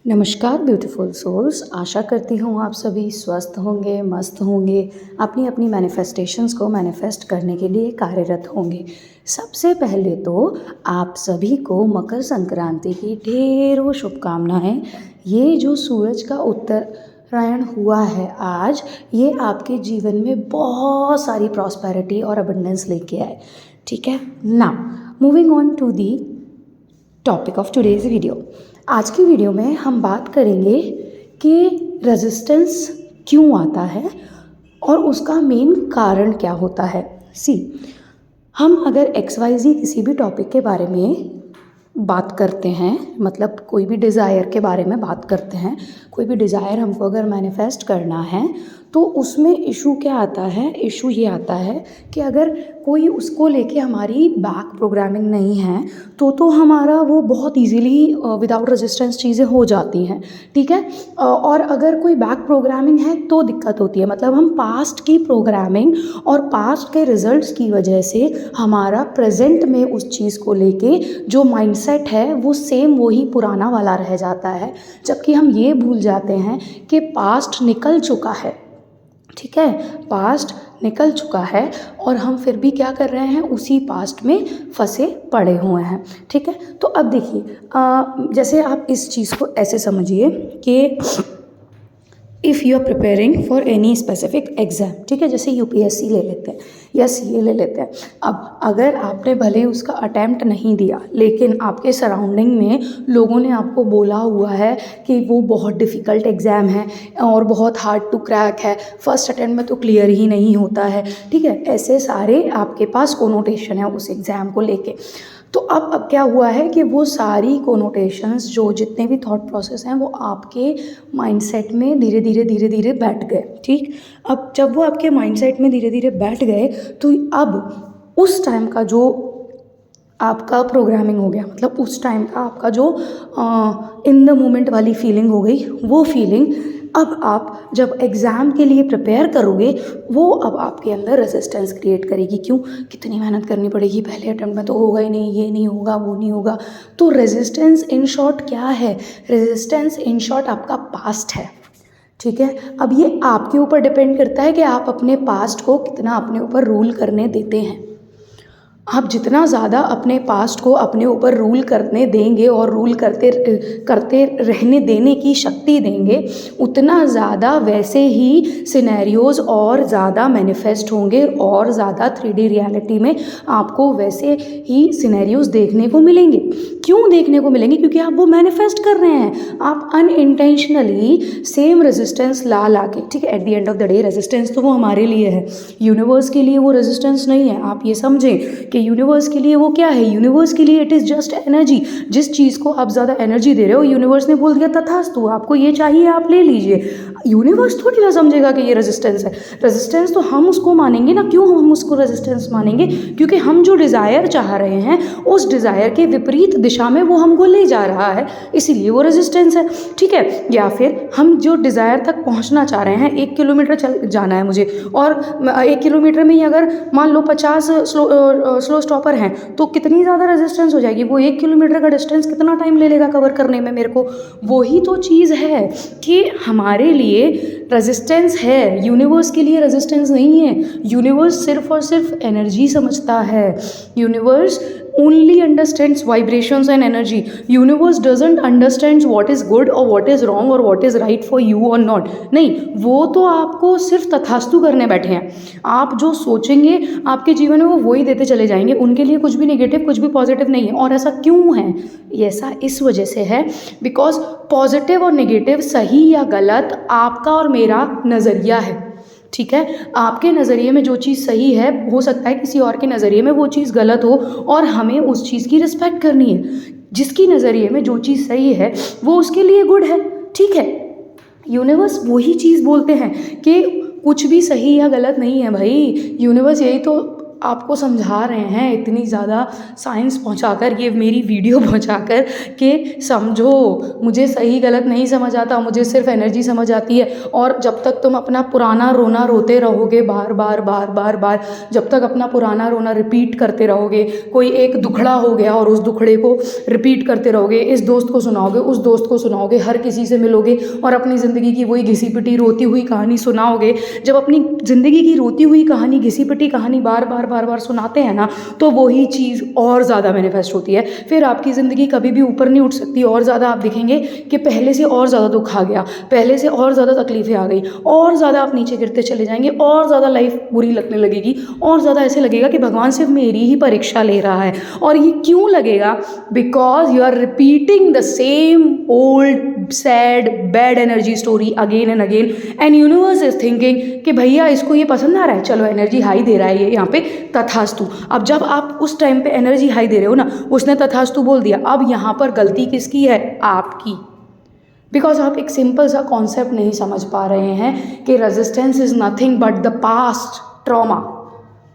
नमस्कार beautiful souls. आशा करती हूँ आप सभी स्वस्थ होंगे, मस्त होंगे, अपनी अपनी मैनिफेस्टेशंस को मैनिफेस्ट करने के लिए कार्यरत होंगे। सबसे पहले तो आप सभी को मकर संक्रांति की ढेरों शुभकामनाएं। ये जो सूरज का उत्तरायण हुआ है आज, ये आपके जीवन में बहुत सारी प्रॉस्पेरिटी और अबंडेंस लेके आए। ठीक है ना, moving on to the topic of today's video. आज की वीडियो में हम बात करेंगे कि रेजिस्टेंस क्यों आता है और उसका मेन कारण क्या होता है। हम अगर XYZ किसी भी टॉपिक के बारे में बात करते हैं, मतलब कोई भी डिज़ायर के बारे में बात करते हैं, कोई भी डिज़ायर हमको अगर मैनिफेस्ट करना है तो उसमें इशू क्या आता है? इशू ये आता है कि अगर कोई उसको लेके हमारी बैक प्रोग्रामिंग नहीं है तो हमारा वो बहुत इजीली विदाउट रेजिस्टेंस चीज़ें हो जाती हैं। ठीक है, और अगर कोई बैक प्रोग्रामिंग है तो दिक्कत होती है। मतलब हम पास्ट की प्रोग्रामिंग और पास्ट के रिजल्ट्स की वजह से हमारा प्रेजेंट में उस चीज़ को लेके जो माइंडसेट है वो सेम वही पुराना वाला रह जाता है, जबकि हम ये भूल जाते हैं कि पास्ट निकल चुका है। ठीक है, पास्ट निकल चुका है और हम फिर भी क्या कर रहे हैं? उसी पास्ट में फंसे पड़े हुए हैं। ठीक है, तो अब देखिए, जैसे आप इस चीज़ को ऐसे समझिए कि if you are preparing for any specific exam, ठीक है, जैसे UPSC ले लेते हैं या CA ले लेते हैं। अब अगर आपने भले उसका अटैम्प्ट नहीं दिया, लेकिन आपके सराउंडिंग में लोगों ने आपको बोला हुआ है कि वो बहुत डिफ़िकल्ट एग्ज़ाम है और बहुत हार्ड टू क्रैक है, फर्स्ट अटैम्प्ट में तो क्लियर ही नहीं होता है। ठीक है, ऐसे सारे आपके पास कोनोटेशन है उस एग्ज़ाम को लेके। तो अब क्या हुआ है कि वो सारी कोनोटेशंस, जो जितने भी थॉट प्रोसेस हैं, वो आपके माइंडसेट में धीरे धीरे बैठ गए। ठीक, अब जब वो आपके माइंडसेट में धीरे धीरे बैठ गए तो अब उस टाइम का जो आपका प्रोग्रामिंग हो गया, मतलब उस टाइम का आपका जो इन द मोमेंट वाली फीलिंग हो गई, वो फीलिंग अब आप जब एग्ज़ाम के लिए प्रिपेयर करोगे वो अब आपके अंदर रेजिस्टेंस क्रिएट करेगी। क्यों? कितनी मेहनत करनी पड़ेगी, पहले अटेम्प्ट में तो होगा ही नहीं, ये नहीं होगा, वो नहीं होगा। तो रेजिस्टेंस इन शॉर्ट क्या है? रेजिस्टेंस इन शॉर्ट आपका पास्ट है। ठीक है, अब ये आपके ऊपर डिपेंड करता है कि आप अपने पास्ट को कितना अपने ऊपर रूल करने देते हैं। आप जितना ज़्यादा अपने पास्ट को अपने ऊपर रूल करने देंगे और रूल करते रहने देने की शक्ति देंगे, उतना ज़्यादा वैसे ही सिनेरियोज़ और ज़्यादा मैनिफेस्ट होंगे और ज़्यादा 3D रियलिटी में आपको वैसे ही सिनेरियोज़ देखने को मिलेंगे। क्यों देखने को मिलेंगे? क्योंकि आप वो मैनिफेस्ट कर रहे हैं। आप अनइंटेंशनली सेम रेजिस्टेंस ला के, ठीक है, at the end of the day resistance तो वो हमारे लिए है, यूनिवर्स के लिए वो रेजिस्टेंस नहीं है। आप ये समझें कि यूनिवर्स के लिए वो क्या है? यूनिवर्स के लिए इट इज़ जस्ट एनर्जी। जिस चीज़ को आप ज़्यादा एनर्जी दे रहे हो, यूनिवर्स ने बोल दिया तथास्तु, आपको ये चाहिए आप ले लीजिए। यूनिवर्स थोड़ी ना समझेगा कि ये रेजिस्टेंस है। रेजिस्टेंस तो हम उसको मानेंगे ना। क्यों हम उसको रेजिस्टेंस मानेंगे? क्योंकि हम जो डिज़ायर चाह रहे हैं उस डिज़ायर के विपरीत दिशा में वो हमको ले जा रहा है, इसीलिए वो रेजिस्टेंस है। ठीक है, या फिर हम जो डिज़ायर तक पहुंचना चाह रहे हैं, 1 किलोमीटर चल जाना है मुझे, और 1 किलोमीटर में ही अगर मान लो 50 स्लो स्टॉपर हैं तो कितनी ज़्यादा रेजिस्टेंस हो जाएगी। वो 1 किलोमीटर का डिस्टेंस कितना टाइम ले लेगा कवर करने में मेरे को। वही तो चीज़ है कि हमारे लिए रेजिस्टेंस है, यूनिवर्स के लिए रेजिस्टेंस नहीं है। यूनिवर्स सिर्फ और सिर्फ एनर्जी समझता है। Universe only understands vibrations and energy. Universe doesn't understand what is good or what is wrong or what is right for you or not. नहीं, वो तो आपको सिर्फ तथास्तु करने बैठे हैं। आप जो सोचेंगे आपके जीवन में वो वही देते चले जाएंगे। उनके लिए कुछ भी नेगेटिव कुछ भी पॉजिटिव नहीं है। और ऐसा क्यों है? ऐसा इस वजह से है बिकॉज पॉजिटिव और नेगेटिव, सही या गलत, आपका और मेरा नज़रिया है। ठीक है, आपके नज़रिए में जो चीज़ सही है हो सकता है किसी और के नज़रिए में वो चीज़ गलत हो, और हमें उस चीज़ की रिस्पेक्ट करनी है। जिसकी नज़रिए में जो चीज़ सही है वो उसके लिए गुड है। ठीक है, यूनिवर्स वही चीज़ बोलते हैं कि कुछ भी सही या गलत नहीं है भाई। यूनिवर्स यही तो आपको समझा रहे हैं इतनी ज़्यादा साइंस पहुंचाकर, ये मेरी वीडियो पहुंचाकर कि समझो, मुझे सही गलत नहीं समझ आता, मुझे सिर्फ एनर्जी समझ आती है। और जब तक तुम अपना पुराना रोना रोते रहोगे बार बार बार बार बार, जब तक अपना पुराना रोना रिपीट करते रहोगे, कोई एक दुखड़ा हो गया और उस दुखड़े को रिपीट करते रहोगे, इस दोस्त को सुनाओगे, उस दोस्त को सुनाओगे, हर किसी से मिलोगे और अपनी ज़िंदगी की वही घिसी पिटी रोती हुई कहानी सुनाओगे। जब अपनी ज़िंदगी की रोती हुई कहानी, घिसी पिटी कहानी बार बार बार बार सुनाते हैं ना, तो वही चीज़ और ज़्यादा मैनिफेस्ट होती है। फिर आपकी ज़िंदगी कभी भी ऊपर नहीं उठ सकती, और ज़्यादा आप देखेंगे कि पहले से और ज़्यादा दुख आ गया, पहले से और ज़्यादा तकलीफ़ें आ गई, और ज़्यादा आप नीचे गिरते चले जाएंगे, और ज़्यादा लाइफ बुरी लगने लगेगी, और ज़्यादा ऐसे लगेगा कि भगवान सिर्फ मेरी ही परीक्षा ले रहा है। और ये क्यों लगेगा? Because you are repeating the same old sad bad energy story again and again, and universe is thinking कि भैया इसको ये पसंद आ रहा है, चलो एनर्जी हाई दे रहा है ये यहाँ पे, तथास्तु। अब जब आप उस टाइम पे एनर्जी हाई दे रहे हो ना, उसने तथास्तु बोल दिया, अब यहाँ पर गलती किसकी है? आपकी। बिकॉज आप एक सिंपल सा कॉन्सेप्ट नहीं समझ पा रहे हैं कि resistance is nothing but the past trauma.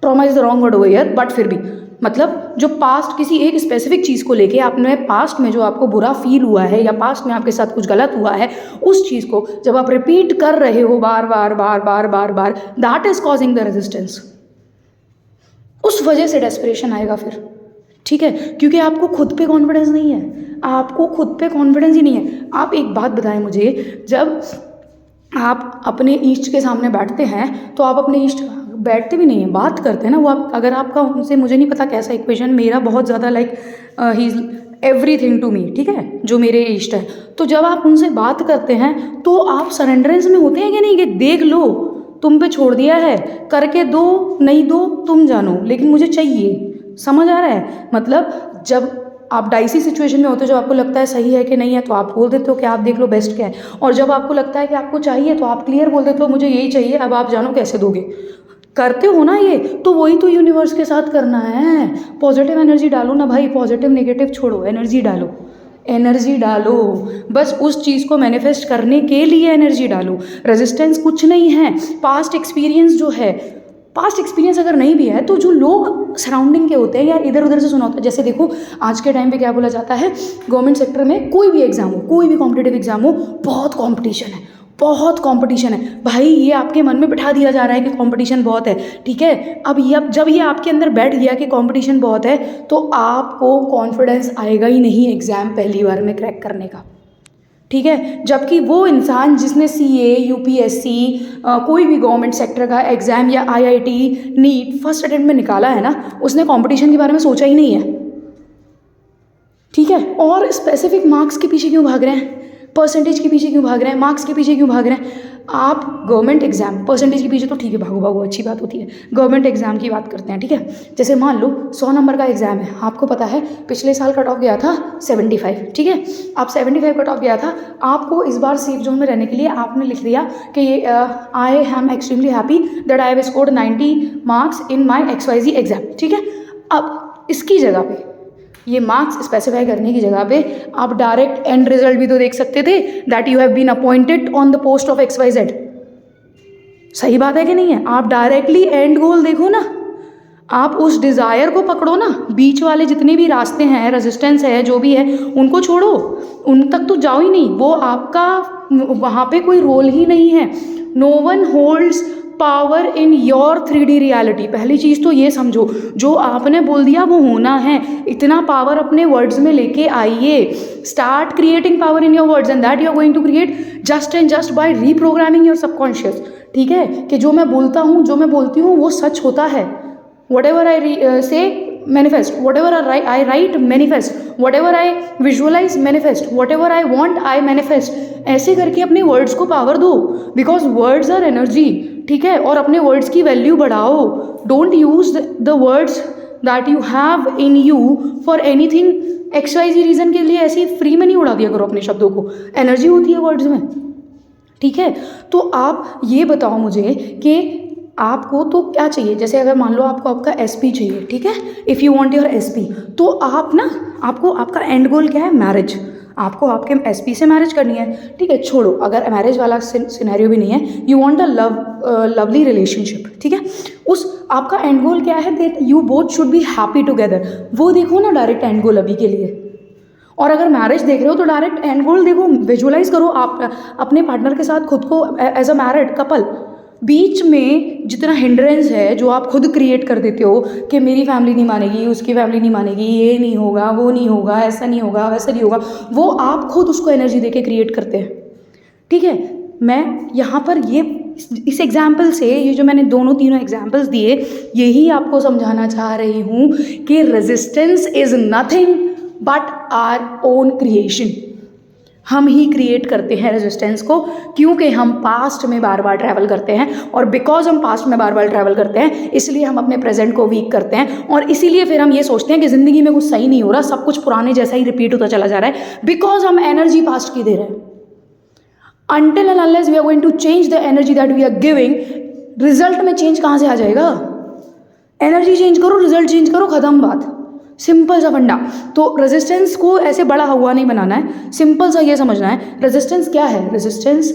Trauma is the wrong word over here, but फिर भी मतलब जो पास्ट किसी एक स्पेसिफिक चीज़ को लेके आपने पास्ट में जो आपको बुरा फील हुआ है या पास्ट में आपके साथ कुछ गलत हुआ है, उस चीज़ को जब आप रिपीट कर रहे हो बार बार बार बार बार बार, that is causing the resistance. उस वजह से डेस्परेशन आएगा फिर, ठीक है, क्योंकि आपको खुद पे कॉन्फिडेंस नहीं है, आपको खुद पे कॉन्फिडेंस ही नहीं है। आप एक बात बताएं मुझे, जब आप अपने इष्ट के सामने बैठते हैं तो आप अपने इष्ट, बैठते भी नहीं हैं, बात करते हैं ना, वो आप अगर आपका उनसे, मुझे नहीं पता कैसा इक्वेशन, मेरा बहुत ज़्यादा like he is everything to me, ठीक है, जो मेरे इष्ट है, तो जब आप उनसे बात करते हैं तो आप सरेंडरेंस में होते हैं कि नहीं, कि देख लो तुम पे छोड़ दिया है, करके दो नहीं दो तुम जानो, लेकिन मुझे चाहिए। समझ आ रहा है? मतलब जब आप डाइसी सिचुएशन में होते हो, जब आपको लगता है सही है कि नहीं है, तो आप बोल देते हो कि आप देख लो बेस्ट क्या है, और जब आपको लगता है कि आपको चाहिए तो आप क्लियर बोल देते हो मुझे यही चाहिए, अब आप जानो कैसे दोगे। करते हो ना ये, तो वही तो यूनिवर्स के साथ करना है। पॉजिटिव एनर्जी डालो ना भाई, पॉजिटिव नेगेटिव छोड़ो, एनर्जी डालो, एनर्जी डालो, बस उस चीज़ को मैनिफेस्ट करने के लिए एनर्जी डालो। रेजिस्टेंस कुछ नहीं है, पास्ट एक्सपीरियंस जो है, पास्ट एक्सपीरियंस अगर नहीं भी है तो जो लोग सराउंडिंग के होते हैं या इधर उधर से सुना होता है, जैसे देखो आज के टाइम पे क्या बोला जाता है, गवर्नमेंट सेक्टर में कोई भी एग्जाम हो, कोई भी कॉम्पिटिटिव एग्जाम हो, बहुत कॉम्पिटिशन है, बहुत कंपटीशन है भाई। ये आपके मन में बिठा दिया जा रहा है कि कंपटीशन बहुत है, ठीक है। अब जब ये आपके अंदर बैठ गया कि कंपटीशन बहुत है, तो आपको कॉन्फिडेंस आएगा ही नहीं एग्ज़ाम पहली बार में क्रैक करने का, ठीक है। जबकि वो इंसान जिसने CA, UPSC, कोई भी गवर्नमेंट सेक्टर का एग्ज़ाम या IIT, नीट फर्स्ट अटेम्प्ट में निकाला है ना, उसने कंपटीशन के बारे में सोचा ही नहीं है, ठीक है। और स्पेसिफिक मार्क्स के पीछे क्यों भाग रहे हैं, परसेंटेज के पीछे क्यों भाग रहे हैं, मार्क्स के पीछे क्यों भाग रहे हैं? आप गवर्नमेंट एग्जाम, परसेंटेज के पीछे तो ठीक है, भागो भागो, अच्छी बात होती है। गवर्नमेंट एग्जाम की बात करते हैं, ठीक है। जैसे मान लो 100 नंबर का एग्जाम है, आपको पता है पिछले साल कट ऑफ गया था 75, ठीक है। आप 75 कट ऑफ गया था, आपको इस बार सेफ जोन में रहने के लिए आपने लिख दिया कि I am extremely happy that I have scored 90 marks in my XYZ exam, ठीक है। अब इसकी जगह पे, ये मार्क्स स्पेसिफाई करने की जगह पे, आप डायरेक्ट एंड रिजल्ट भी तो देख सकते थे, that you have been appointed on the post of XYZ। सही बात है कि नहीं है? आप डायरेक्टली एंड गोल देखो ना, आप उस डिज़ायर को पकड़ो ना, बीच वाले जितने भी रास्ते हैं, रेजिस्टेंस है, जो भी है, उनको छोड़ो, उन तक तो जाओ ही नहीं, वो आपका वहाँ पे कोई रोल ही नहीं है। No one holds power in your 3D reality. पहली चीज़ तो ये समझो, जो आपने बोल दिया वो होना है। इतना पावर अपने वर्ड्स में लेके आइए, start creating power in your words, and that you are going to create just and just by reprogramming your subconscious, ठीक है। कि जो मैं बोलता हूँ, जो मैं बोलती हूँ, वो सच होता है। whatever I say manifest, whatever I write manifest, whatever I visualize manifest, whatever I want I manifest। ऐसे करके अपने वर्ड्स को पावर दो, बिकॉज वर्ड्स आर एनर्जी, ठीक है। और अपने वर्ड्स की वैल्यू बढ़ाओ। Don't use the words that you have in you for anything XYZ reason के लिए। ऐसी फ्री में नहीं उड़ा दिया करो अपने शब्दों को, एनर्जी होती है वर्ड्स में, ठीक है। तो आप ये बताओ मुझे कि आपको तो क्या चाहिए। जैसे अगर मान लो आपको आपका SP चाहिए, ठीक है, if you want your SP, तो आप ना, आपको आपका एंड गोल क्या है, मैरिज। आपको आपके एसपी से मैरिज करनी है, ठीक है, छोड़ो, अगर मैरिज वाला सिनेरियो भी नहीं है, you want a lovely relationship, ठीक है, उस आपका एंड गोल क्या है, that you both should be happy together, वो देखो ना डायरेक्ट एंड गोल अभी के लिए। और अगर मैरिज देख रहे हो तो डायरेक्ट एंड गोल देखो, विजुअलाइज करो आप अपने पार्टनर के साथ खुद को एज अ मैरिड कपल। बीच में जितना हिंड्रेंस है जो आप खुद क्रिएट कर देते हो कि मेरी फैमिली नहीं मानेगी, उसकी फैमिली नहीं मानेगी, ये नहीं होगा, वो नहीं होगा, ऐसा नहीं होगा, वैसा नहीं होगा, वो आप खुद उसको एनर्जी दे के क्रिएट करते हैं, ठीक है। मैं यहाँ पर ये इस एग्जाम्पल से, ये जो मैंने तीनों एग्जाम्पल्स दिए, यही आपको समझाना चाह रही हूँ कि resistance is nothing but our own creation. हम ही क्रिएट करते हैं रेजिस्टेंस को, क्योंकि हम पास्ट में बार बार ट्रैवल करते हैं, और बिकॉज हम पास्ट में बार बार ट्रैवल करते हैं इसलिए हम अपने प्रेजेंट को वीक करते हैं, और इसीलिए फिर हम ये सोचते हैं कि ज़िंदगी में कुछ सही नहीं हो रहा, सब कुछ पुराने जैसा ही रिपीट होता चला जा रहा है, बिकॉज हम एनर्जी पास्ट की दे रहे हैं। Until and unless we are going to change the energy that we are giving, result में चेंज कहाँ से आ जाएगा? एनर्जी चेंज करो, रिजल्ट चेंज करो, खत्म बात, सिंपल सा फंडा। तो रेजिस्टेंस को ऐसे बड़ा हुआ नहीं बनाना है, सिंपल सा ये समझना है रेजिस्टेंस क्या है। रेजिस्टेंस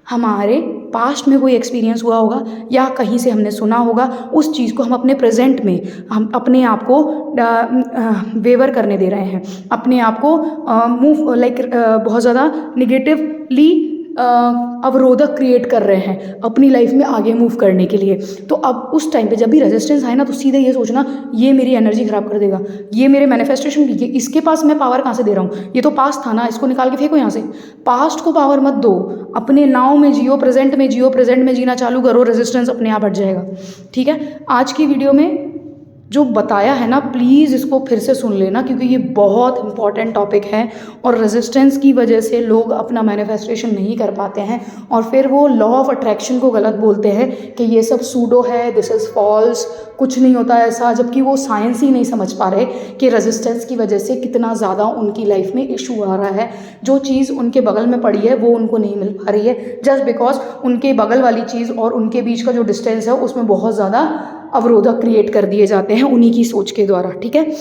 हमारे पास्ट में कोई एक्सपीरियंस हुआ होगा या कहीं से हमने सुना होगा, उस चीज़ को हम अपने प्रेजेंट में हम अपने आप को वेवर करने दे रहे हैं, अपने आप को बहुत ज़्यादा निगेटिवली अवरोधक क्रिएट कर रहे हैं अपनी लाइफ में आगे मूव करने के लिए। तो अब उस टाइम पे जब भी रेजिस्टेंस आए ना, तो सीधे ये सोचना ये मेरी एनर्जी ख़राब कर देगा, ये मेरे मैनिफेस्टेशन भी, इसके पास मैं पावर कहाँ से दे रहा हूँ, ये तो पास्ट था ना, इसको निकाल के फेंको यहाँ से। पास्ट को पावर मत दो, अपने नाउ में जियो, प्रेजेंट में जियो, प्रेजेंट में जीना चालू करो, रेजिस्टेंस अपने आप हट जाएगा, ठीक है। आज की वीडियो में जो बताया है ना, प्लीज़ इसको फिर से सुन लेना, क्योंकि ये बहुत इंपॉर्टेंट टॉपिक है, और रेजिस्टेंस की वजह से लोग अपना मैनिफेस्टेशन नहीं कर पाते हैं, और फिर वो लॉ ऑफ अट्रैक्शन को गलत बोलते हैं कि ये सब सूडो है, दिस इज़ फॉल्स, कुछ नहीं होता ऐसा, जबकि वो साइंस ही नहीं समझ पा रहे कि रेजिस्टेंस की वजह से कितना ज़्यादा उनकी लाइफ में इशू आ रहा है। जो चीज़ उनके बगल में पड़ी है वो उनको नहीं मिल पा रही है, जस्ट बिकॉज उनके बगल वाली चीज़ और उनके बीच का जो डिस्टेंस है उसमें बहुत ज़्यादा अवरोधक क्रिएट कर दिए जाते हैं उन्हीं की सोच के द्वारा, ठीक है।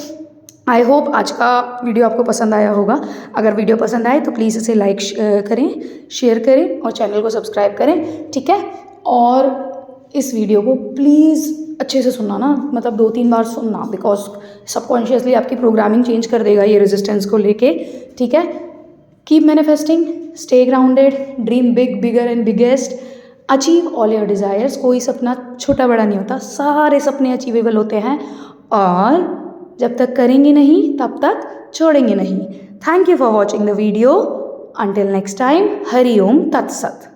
आई होप आज का वीडियो आपको पसंद आया होगा। अगर वीडियो पसंद आए तो प्लीज़ इसे लाइक करें, शेयर करें और चैनल को सब्सक्राइब करें, ठीक है। और इस वीडियो को प्लीज़ अच्छे से सुनना ना, मतलब 2-3 बार सुनना, बिकॉज सबकॉन्शियसली आपकी प्रोग्रामिंग चेंज कर देगा ये रेजिस्टेंस को लेके, ठीक है। Keep manifesting, stay grounded, dream big, bigger and biggest, achieve all your desires. कोई सपना छोटा बड़ा नहीं होता, सारे सपने अचीवेबल होते हैं, और जब तक करेंगे नहीं तब तक छोड़ेंगे नहीं। Thank you for watching the video. Until next time, हरि ओम तत्सत।